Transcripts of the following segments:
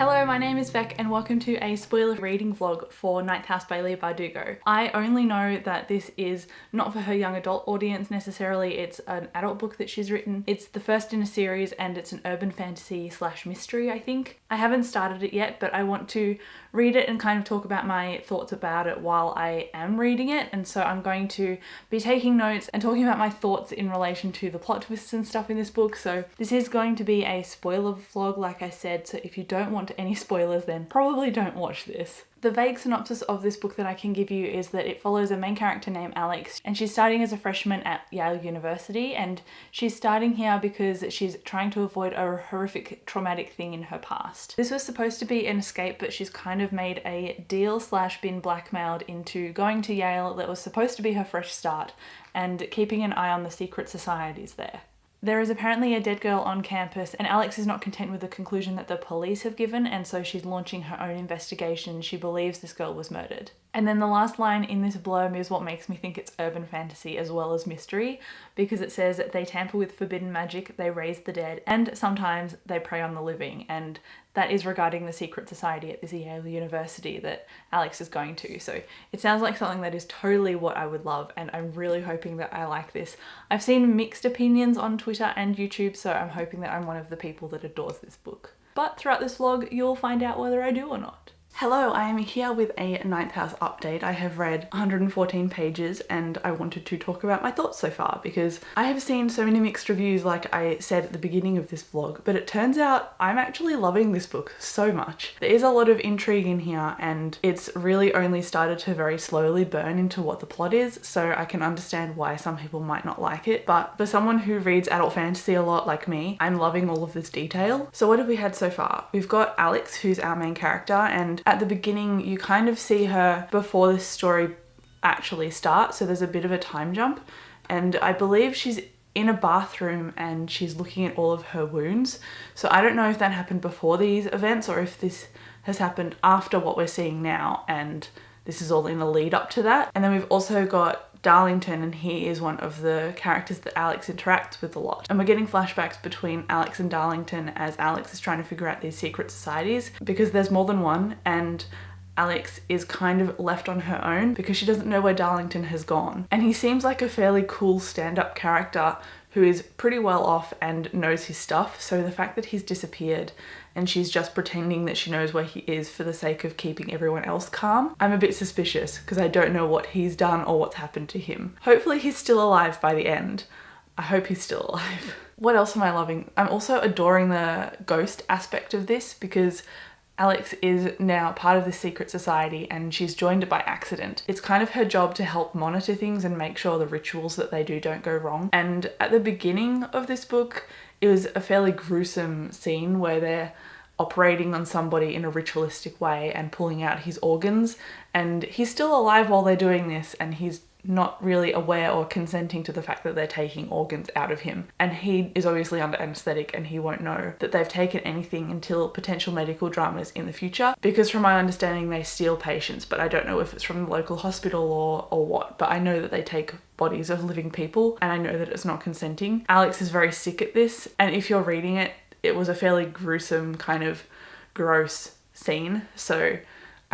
Hello, my name is Beck and welcome to a spoiler reading vlog for Ninth House by Leigh Bardugo. I only know that this is not for her young adult audience necessarily, it's an adult book that she's written. It's the first in a series and it's an urban fantasy slash mystery, I think. I haven't started it yet, but I want to read it and kind of talk about my thoughts about it while I am reading it, and so I'm going to be taking notes and talking about my thoughts in relation to the plot twists and stuff in this book. So this is going to be a spoiler vlog, like I said, so if you don't want any spoilers then probably don't watch this. The vague synopsis of this book that I can give you is that it follows a main character named Alex, and she's starting as a freshman at Yale University, and she's starting here because she's trying to avoid a horrific traumatic thing in her past. This was supposed to be an escape, but she's kind of made a deal slash been blackmailed into going to Yale that was supposed to be her fresh start and keeping an eye on the secret societies there. There is apparently a dead girl on campus, and Alex is not content with the conclusion that the police have given, and so she's launching her own investigation. She believes this girl was murdered. And then the last line in this blurb is what makes me think it's urban fantasy as well as mystery, because it says that they tamper with forbidden magic, they raise the dead, and sometimes they prey on the living, and that is regarding the secret society at this Yale University that Alex is going to. So it sounds like something that is totally what I would love, and I'm really hoping that I like this. I've seen mixed opinions on Twitter and YouTube, so I'm hoping that I'm one of the people that adores this book. But throughout this vlog, you'll find out whether I do or not. Hello, I am here with a Ninth House update. I have read 114 pages and I wanted to talk about my thoughts so far because I have seen so many mixed reviews like I said at the beginning of this vlog, but it turns out I'm actually loving this book so much. There is a lot of intrigue in here and it's really only started to very slowly burn into what the plot is, so I can understand why some people might not like it, but for someone who reads adult fantasy a lot like me, I'm loving all of this detail. So what have we had so far? We've got Alex, who's our main character, and at the beginning you kind of see her before this story actually starts, so there's a bit of a time jump, and I believe she's in a bathroom and she's looking at all of her wounds. So I don't know if that happened before these events or if this has happened after what we're seeing now and this is all in a lead up to that. And then we've also got Darlington, and he is one of the characters that Alex interacts with a lot. And we're getting flashbacks between Alex and Darlington as Alex is trying to figure out these secret societies because there's more than one, and Alex is kind of left on her own because she doesn't know where Darlington has gone. And he seems like a fairly cool stand-up character who is pretty well off and knows his stuff, so the fact that he's disappeared and she's just pretending that she knows where he is for the sake of keeping everyone else calm, I'm a bit suspicious because I don't know what he's done or what's happened to him. Hopefully he's still alive by the end. I hope he's still alive. What else am I loving? I'm also adoring the ghost aspect of this because Alex is now part of the secret society and she's joined it by accident. It's kind of her job to help monitor things and make sure the rituals that they do don't go wrong. And at the beginning of this book, it was a fairly gruesome scene where they're operating on somebody in a ritualistic way and pulling out his organs, and he's still alive while they're doing this and he's not really aware or consenting to the fact that they're taking organs out of him. And he is obviously under anesthetic and he won't know that they've taken anything until potential medical dramas in the future, because from my understanding they steal patients, but I don't know if it's from the local hospital or what, but I know that they take bodies of living people and I know that it's not consenting. Alex is very sick at this, and if you're reading it, it was a fairly gruesome kind of gross scene, so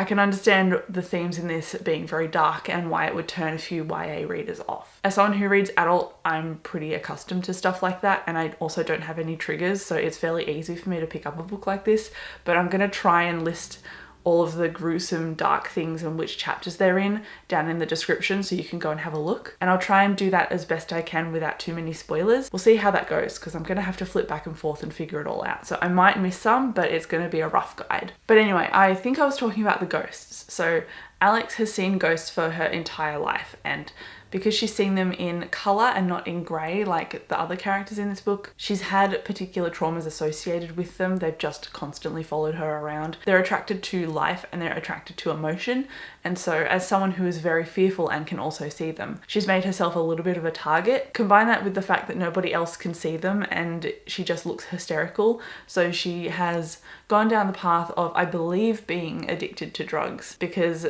I can understand the themes in this being very dark and why it would turn a few YA readers off. As someone who reads adult, I'm pretty accustomed to stuff like that, and I also don't have any triggers, so it's fairly easy for me to pick up a book like this, but I'm gonna try and list all of the gruesome dark things and which chapters they're in down in the description so you can go and have a look. And I'll try and do that as best I can without too many spoilers. We'll see how that goes because I'm gonna have to flip back and forth and figure it all out. So I might miss some, but it's gonna be a rough guide. But anyway, I think I was talking about the ghosts. So Alex has seen ghosts for her entire life, and because she's seen them in colour and not in grey like the other characters in this book, she's had particular traumas associated with them. They've just constantly followed her around. They're attracted to life and they're attracted to emotion, and so as someone who is very fearful and can also see them, she's made herself a little bit of a target. Combine that with the fact that nobody else can see them and she just looks hysterical, so she has gone down the path of, I believe, being addicted to drugs, because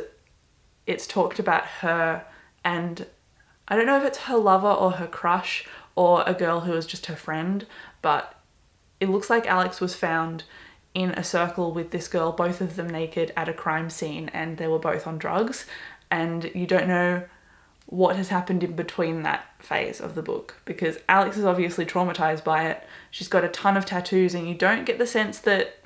it's talked about her and I don't know if it's her lover or her crush or a girl who was just her friend, but it looks like Alex was found in a circle with this girl, both of them naked at a crime scene, and they were both on drugs, and you don't know what has happened in between that phase of the book, because Alex is obviously traumatized by it. She's got a ton of tattoos, and you don't get the sense that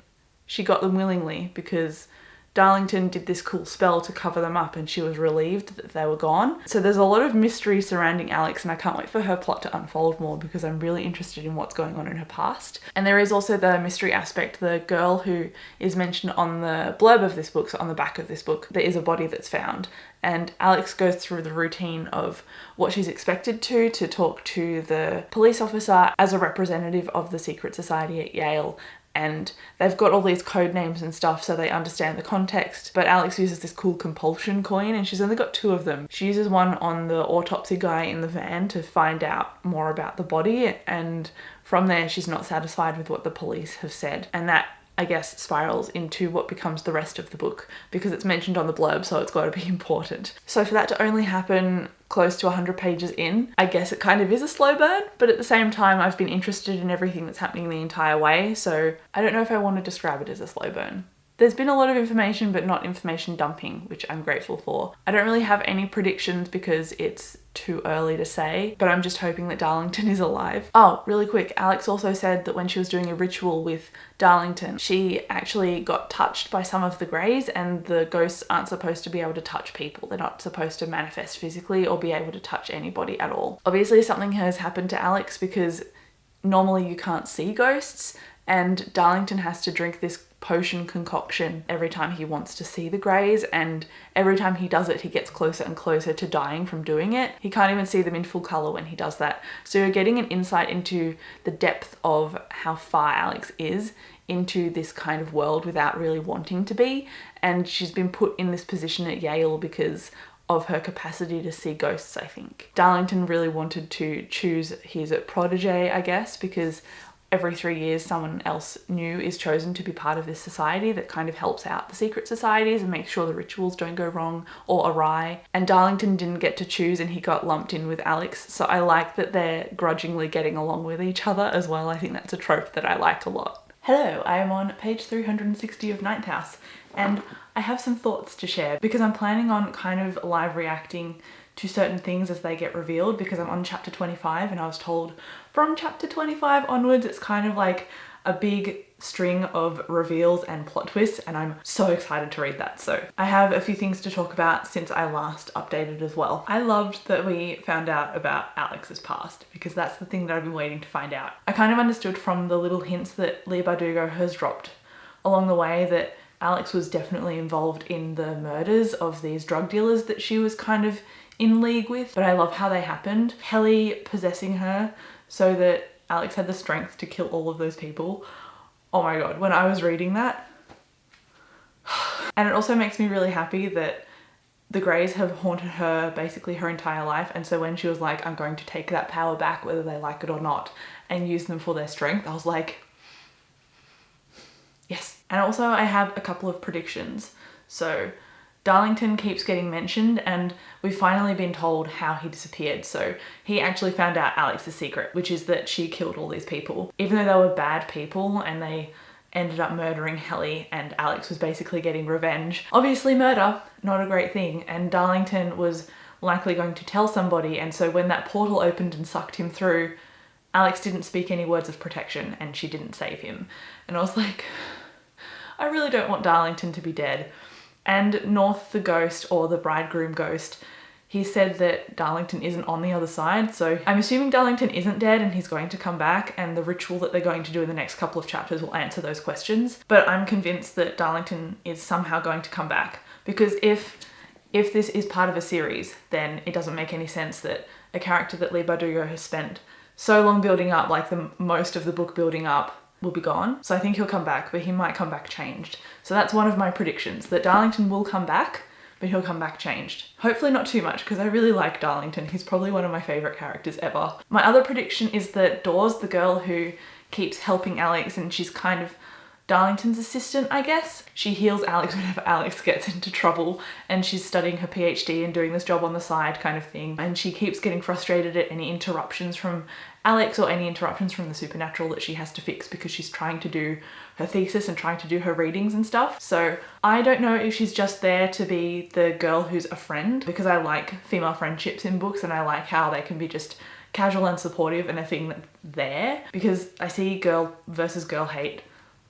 she got them willingly, because Darlington did this cool spell to cover them up and she was relieved that they were gone. So there's a lot of mystery surrounding Alex, and I can't wait for her plot to unfold more because I'm really interested in what's going on in her past. And there is also the mystery aspect. The girl who is mentioned on the blurb of this book, so on the back of this book, there is a body that's found. And Alex goes through the routine of what she's expected to talk to the police officer as a representative of the secret society at Yale. And they've got all these code names and stuff so they understand the context. But Alex uses this cool compulsion coin, and she's only got 2 of them. She uses one on the autopsy guy in the van to find out more about the body, and from there she's not satisfied with what the police have said. And that, I guess, spirals into what becomes the rest of the book, because it's mentioned on the blurb, so it's got to be important. So for that to only happen close to 100 pages in, I guess it kind of is a slow burn, but at the same time I've been interested in everything that's happening the entire way, so I don't know if I want to describe it as a slow burn. There's been a lot of information, but not information dumping, which I'm grateful for. I don't really have any predictions because it's too early to say, but I'm just hoping that Darlington is alive. Oh, really quick, Alex also said that when she was doing a ritual with Darlington, she actually got touched by some of the greys, and the ghosts aren't supposed to be able to touch people. They're not supposed to manifest physically or be able to touch anybody at all. Obviously something has happened to Alex because normally you can't see ghosts, and Darlington has to drink this potion concoction every time he wants to see the greys, and every time he does it he gets closer and closer to dying from doing it. He can't even see them in full colour when he does that. So you're getting an insight into the depth of how far Alex is into this kind of world without really wanting to be, and she's been put in this position at Yale because of her capacity to see ghosts, I think. Darlington really wanted to choose his protege, I guess, because every 3 years someone else new is chosen to be part of this society that kind of helps out the secret societies and makes sure the rituals don't go wrong or awry. And Darlington didn't get to choose, and he got lumped in with Alex, so I like that they're grudgingly getting along with each other as well. I think that's a trope that I like a lot. Hello, I am on page 360 of Ninth House, and I have some thoughts to share because I'm planning on kind of live reacting to certain things as they get revealed, because I'm on chapter 25 and I was told from chapter 25 onwards it's kind of like a big string of reveals and plot twists, and I'm so excited to read that. So I have a few things to talk about since I last updated as well. I loved that we found out about Alex's past, because that's the thing that I've been waiting to find out. I kind of understood from the little hints that Leigh Bardugo has dropped along the way that Alex was definitely involved in the murders of these drug dealers that she was kind of in league with, but I love how they happened. Helly possessing her so that Alex had the strength to kill all of those people. Oh my god, when I was reading that. And it also makes me really happy that the Greys have haunted her basically her entire life, and so when she was like, I'm going to take that power back whether they like it or not and use them for their strength, I was like, yes. And also I have a couple of predictions. So Darlington keeps getting mentioned, and we've finally been told how he disappeared. So he actually found out Alex's secret, which is that she killed all these people. Even though they were bad people and they ended up murdering Helly, and Alex was basically getting revenge. Obviously murder, not a great thing, and Darlington was likely going to tell somebody, and so when that portal opened and sucked him through, Alex didn't speak any words of protection and she didn't save him. And I was like, I really don't want Darlington to be dead. And North the ghost, or the bridegroom ghost, he said that Darlington isn't on the other side, so I'm assuming Darlington isn't dead and he's going to come back, and the ritual that they're going to do in the next couple of chapters will answer those questions. But I'm convinced that Darlington is somehow going to come back, because if this is part of a series, then it doesn't make any sense that a character that Leigh Bardugo has spent so long building up, like the most of the book building up, will be gone. So I think he'll come back, but he might come back changed. So that's one of my predictions, that Darlington will come back, but he'll come back changed. Hopefully not too much, because I really like Darlington. He's probably one of my favourite characters ever. My other prediction is that Dawes, the girl who keeps helping Alex, and she's kind of Darlington's assistant, I guess. She heals Alex whenever Alex gets into trouble, and she's studying her PhD and doing this job on the side kind of thing. And she keeps getting frustrated at any interruptions from Alex or any interruptions from the supernatural that she has to fix because she's trying to do her thesis and trying to do her readings and stuff. So I don't know if she's just there to be the girl who's a friend, because I like female friendships in books and I like how they can be just casual and supportive and a thing that's there, because I see girl versus girl hate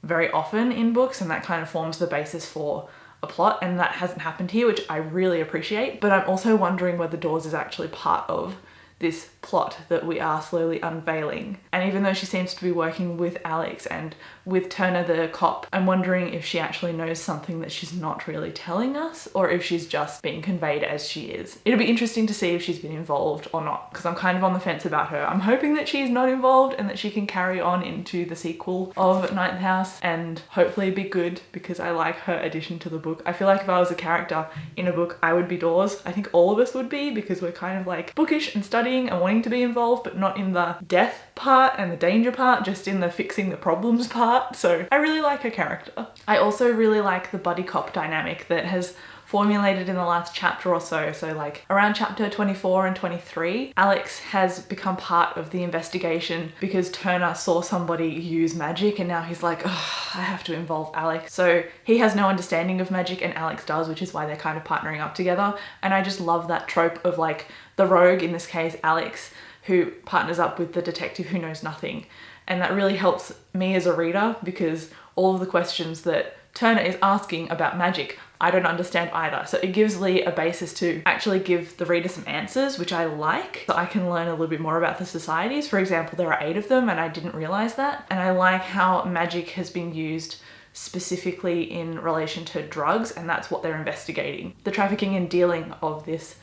very often in books and that kind of forms the basis for a plot, and that hasn't happened here, which I really appreciate. But I'm also wondering whether Dawes is actually part of this plot that we are slowly unveiling. And even though she seems to be working with Alex and with Turner the cop, I'm wondering if she actually knows something that she's not really telling us, or if she's just being conveyed as she is. It'll be interesting to see if she's been involved or not, because I'm kind of on the fence about her. I'm hoping that she's not involved and that she can carry on into the sequel of Ninth House and hopefully be good, because I like her addition to the book. I feel like if I was a character in a book, I would be Dawes. I think all of us would be, because we're kind of like bookish and studying and wanting to be involved, but not in the death part and the danger part, just in the fixing the problems part. So I really like her character. I also really like the buddy cop dynamic that has formulated in the last chapter or so. So like around chapter 24 and 23, Alex has become part of the investigation because Turner saw somebody use magic, and now he's like, oh, I have to involve Alex. So he has no understanding of magic and Alex does, which is why they're kind of partnering up together. And I just love that trope of like the rogue, in this case Alex, who partners up with the detective who knows nothing. And that really helps me as a reader, because all of the questions that Turner is asking about magic, I don't understand either. So it gives Leigh a basis to actually give the reader some answers, which I like. So I can learn a little bit more about the societies. For example, there are 8 of them and I didn't realize that. And I like how magic has been used specifically in relation to drugs, and that's what they're investigating. The trafficking and dealing of this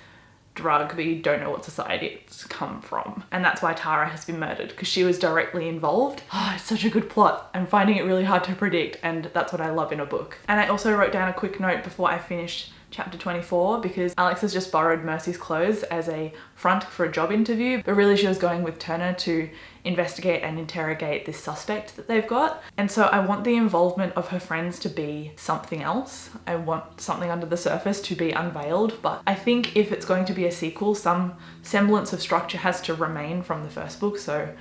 drug, but you don't know what society it's come from. And that's why Tara has been murdered, because she was directly involved. Oh, it's such a good plot. I'm finding it really hard to predict, and that's what I love in a book. And I also wrote down a quick note before I finished chapter 24, because Alex has just borrowed Mercy's clothes as a front for a job interview, but really she was going with Turner to investigate and interrogate this suspect that they've got. And so I want the involvement of her friends to be something else. I want something under the surface to be unveiled, but I think if it's going to be a sequel, some semblance of structure has to remain from the first book, so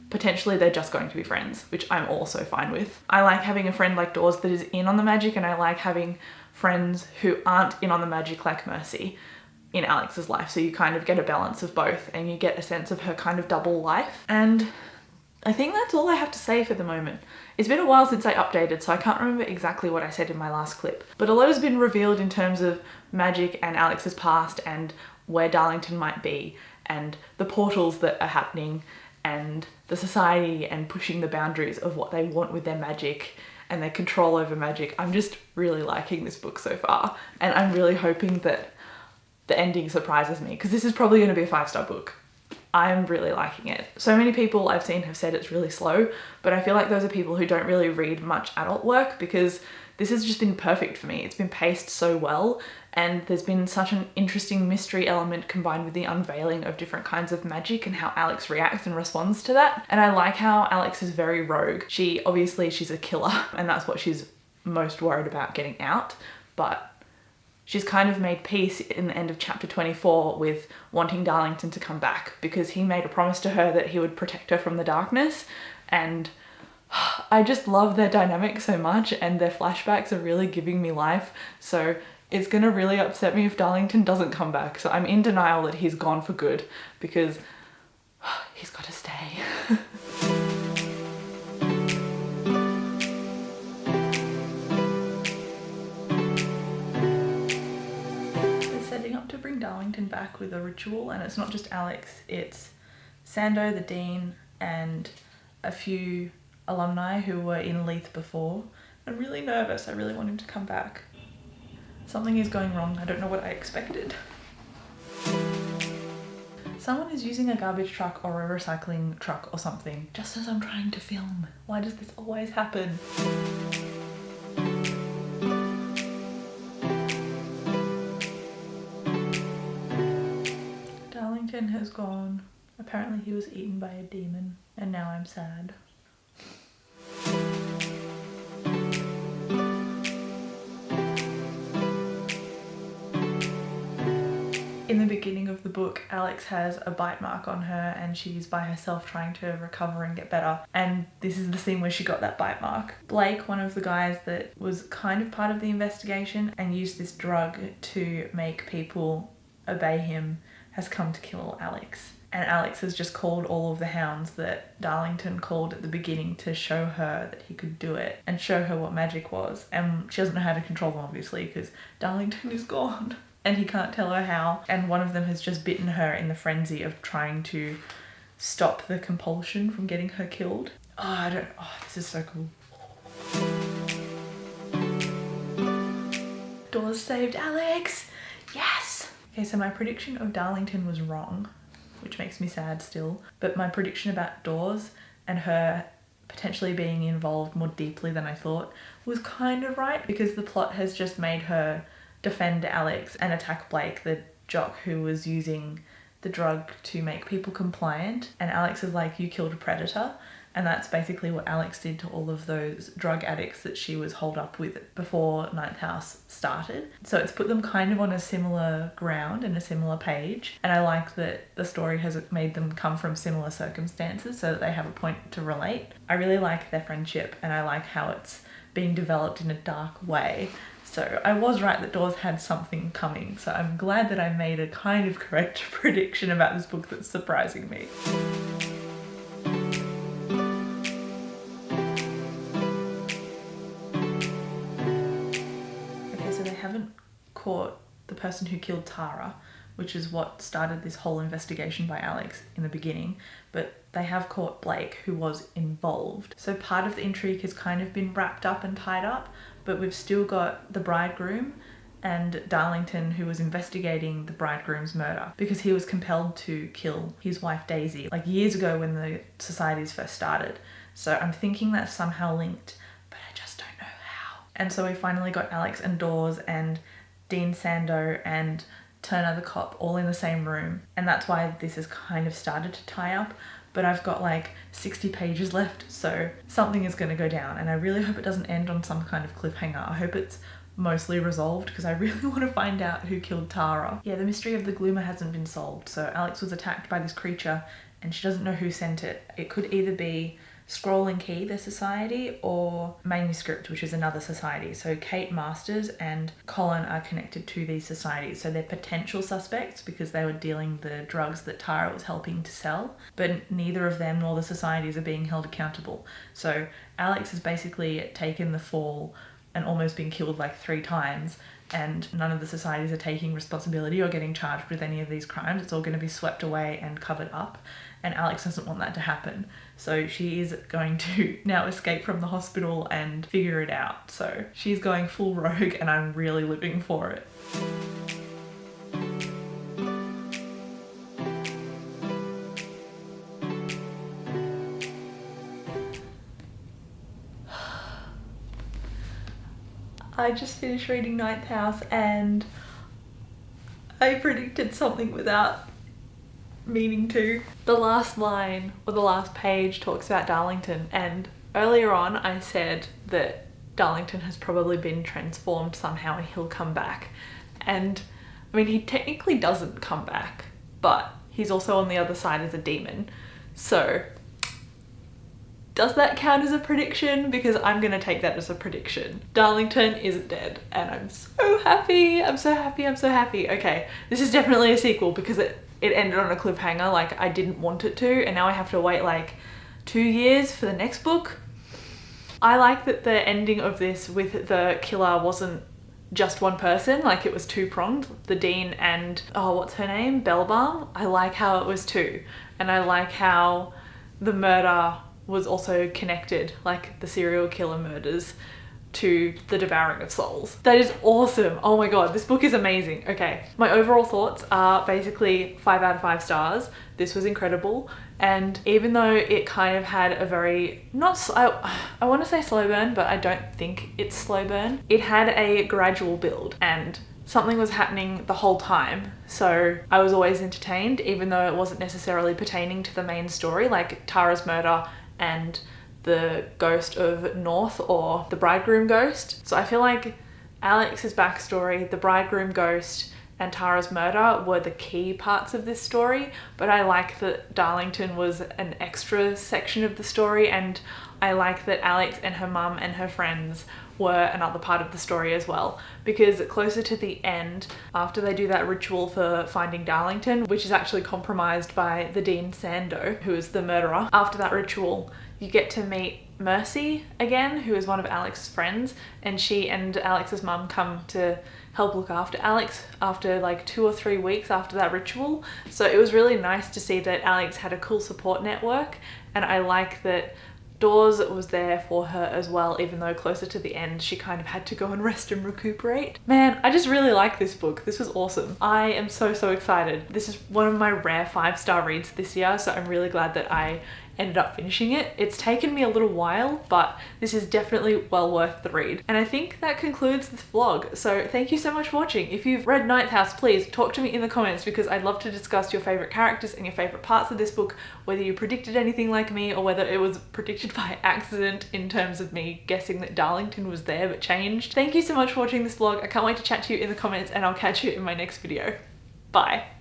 potentially they're just going to be friends, which I'm also fine with. I like having a friend like Dawes that is in on the magic, and I like having friends who aren't in on the magic like Mercy in Alex's life. So you kind of get a balance of both, and you get a sense of her kind of double life. And I think that's all I have to say for the moment. It's been a while since I updated, so I can't remember exactly what I said in my last clip, but a lot has been revealed in terms of magic and Alex's past and where Darlington might be and the portals that are happening and the society and pushing the boundaries of what they want with their magic and their control over magic. I'm just really liking this book so far, and I'm really hoping that the ending surprises me, because this is probably going to be a 5-star book. I'm really liking it. So many people I've seen have said it's really slow, but I feel like those are people who don't really read much adult work, because this has just been perfect for me. It's been paced so well, and there's been such an interesting mystery element combined with the unveiling of different kinds of magic and how Alex reacts and responds to that. And I like how Alex is very rogue. She's a killer, and that's what she's most worried about getting out, but she's kind of made peace in the end of chapter 24 with wanting Darlington to come back, because he made a promise to her that he would protect her from the darkness. And I just love their dynamic so much, and their flashbacks are really giving me life. So it's gonna really upset me if Darlington doesn't come back. So I'm in denial that he's gone for good, because he's got to stay. Up to bring Darlington back with a ritual, and it's not just Alex, it's Sando, the dean, and a few alumni who were in Leith before. I'm really nervous. I really want him to come back. Something is going wrong. I don't know what I expected. Someone is using a garbage truck or a recycling truck or something just as I'm trying to film. Why does this always happen? Darlington has gone. Apparently he was eaten by a demon, and now I'm sad. beginning of the book, Alex has a bite mark on her and she's by herself trying to recover and get better. And this is the scene where she got that bite mark. Blake, one of the guys that was kind of part of the investigation and used this drug to make people obey him, has come to kill Alex. And Alex has just called all of the hounds that Darlington called at the beginning to show her that he could do it and show her what magic was. And she doesn't know how to control them, obviously, because Darlington is gone and he can't tell her how. And one of them has just bitten her in the frenzy of trying to stop the compulsion from getting her killed. This is so cool. Dawes saved Alex! Yes! Okay, so my prediction of Darlington was wrong, which makes me sad still. But my prediction about Dawes and her potentially being involved more deeply than I thought was kind of right, because the plot has just made her defend Alex and attack Blake, the jock who was using the drug to make people compliant. And Alex is like, you killed a predator. And that's basically what Alex did to all of those drug addicts that she was holed up with before Ninth House started. So it's put them kind of on a similar ground and a similar page. And I like that the story has made them come from similar circumstances so that they have a point to relate. I really like their friendship and I like how it's being developed in a dark way. So I was right that Dawes had something coming. So I'm glad that I made a kind of correct prediction about this book that's surprising me. Caught the person who killed Tara, which is what started this whole investigation by Alex in the beginning, but they have caught Blake, who was involved. So part of the intrigue has kind of been wrapped up and tied up, but we've still got the bridegroom and Darlington, who was investigating the bridegroom's murder because he was compelled to kill his wife Daisy like years ago when the societies first started. So I'm thinking that's somehow linked, but I just don't know how. And so we finally got Alex and Dawes and Dean Sando and Turner the cop all in the same room, and that's why this has kind of started to tie up. But I've got like 60 pages left, so something is going to go down, and I really hope it doesn't end on some kind of cliffhanger. I hope it's mostly resolved because I really want to find out who killed Tara. Yeah, the mystery of the gloomer hasn't been solved. So Alex was attacked by this creature and she doesn't know who sent it. It could either be Scroll and Key, the society, or Manuscript, which is another society. So Kate Masters and Colin are connected to these societies. So they're potential suspects because they were dealing the drugs that Tara was helping to sell, but neither of them nor the societies are being held accountable. So Alex has basically taken the fall and almost been killed like 3 times, and none of the societies are taking responsibility or getting charged with any of these crimes. It's all going to be swept away and covered up, and Alex doesn't want that to happen. So she is going to now escape from the hospital and figure it out. So she's going full rogue and I'm really living for it. I just finished reading Ninth House and I predicted something without meaning to. The last line or the last page talks about Darlington, and earlier on I said that Darlington has probably been transformed somehow and he'll come back. And I mean, he technically doesn't come back, but he's also on the other side as a demon. So does that count as a prediction? Because I'm gonna take that as a prediction. Darlington isn't dead and I'm so happy. I'm so happy, I'm so happy. Okay, this is definitely a sequel because it ended on a cliffhanger like I didn't want it to, and now I have to wait like 2 years for the next book. I like that the ending of this with the killer wasn't just one person, like it was 2-pronged. The Dean and, oh, what's her name? Bellbalm. I like how it was 2. And I like how the murder was also connected, like the serial killer murders, to the devouring of souls. That is awesome. Oh my god, this book is amazing. Okay, my overall thoughts are basically 5 out of 5 stars. This was incredible, and even though it kind of had a very, I want to say slow burn, but I don't think it's slow burn. It had a gradual build and something was happening the whole time, so I was always entertained, even though it wasn't necessarily pertaining to the main story, like Tara's murder and the ghost of North, or the bridegroom ghost. So I feel like Alex's backstory, the bridegroom ghost, and Tara's murder were the key parts of this story, but I like that Darlington was an extra section of the story, and I like that Alex and her mum and her friends were another part of the story as well, because closer to the end, after they do that ritual for finding Darlington, which is actually compromised by the Dean Sando, who is the murderer, after that ritual you get to meet Mercy again, who is one of Alex's friends, and she and Alex's mum come to help look after Alex after like 2 or 3 weeks after that ritual. So it was really nice to see that Alex had a cool support network, and I like that Dawes was there for her as well, even though closer to the end she kind of had to go and rest and recuperate. Man, I just really like this book. This was awesome. I am so excited. This is one of my rare 5-star reads this year, so I'm really glad that I ended up finishing it. It's taken me a little while, but this is definitely well worth the read. And I think that concludes this vlog. So thank you so much for watching. If you've read Ninth House, please talk to me in the comments, because I'd love to discuss your favorite characters and your favorite parts of this book, whether you predicted anything like me or whether it was predicted by accident in terms of me guessing that Darlington was there but changed. Thank you so much for watching this vlog. I can't wait to chat to you in the comments, and I'll catch you in my next video. Bye.